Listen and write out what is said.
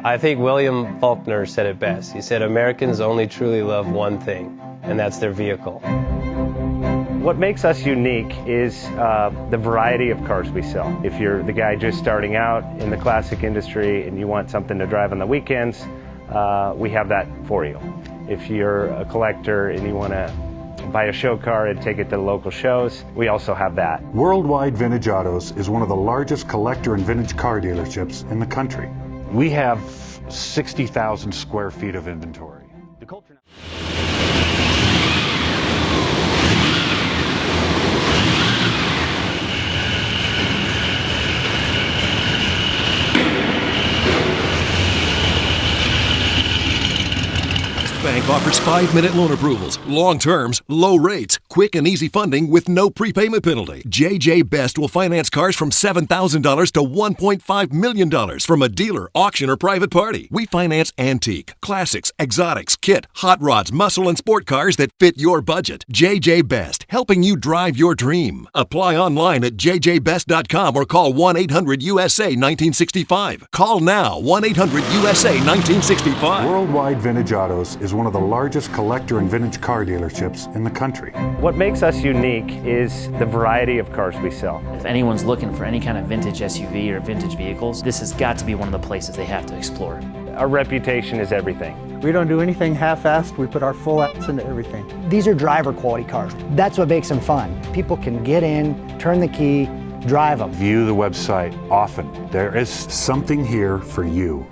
I think William Faulkner said it best. He said, Americans only truly love one thing, and that's their vehicle. What makes us unique is the variety of cars we sell. If you're the guy just starting out in the classic industry and you want something to drive on the weekends, we have that for you. If you're a collector and you want to buy a show car and take it to the local shows, we also have that. Worldwide Vintage Autos is one of the largest collector and vintage car dealerships in the country. We have 60,000 square feet of inventory. The culture Bank offers 5-minute loan approvals, long terms, low rates, quick and easy funding with no prepayment penalty. JJ Best will finance cars from $7,000 to $1.5 million from a dealer, auction, or private party. We finance antique, classics, exotics, kit, hot rods, muscle, and sport cars that fit your budget. JJ Best, helping you drive your dream. Apply online at jjbest.com or call 1-800-USA-1965. Call now, 1-800-USA-1965. Worldwide Vintage Autos is one of the largest collector and vintage car dealerships in the country. What makes us unique is the variety of cars we sell. If anyone's looking for any kind of vintage SUV or vintage vehicles, this has got to be one of the places they have to explore. Our reputation is everything. We don't do anything half-assed. We put our full ass into everything. These are driver quality cars. That's what makes them fun. People can get in, turn the key, drive them. View the website often. There is something here for you.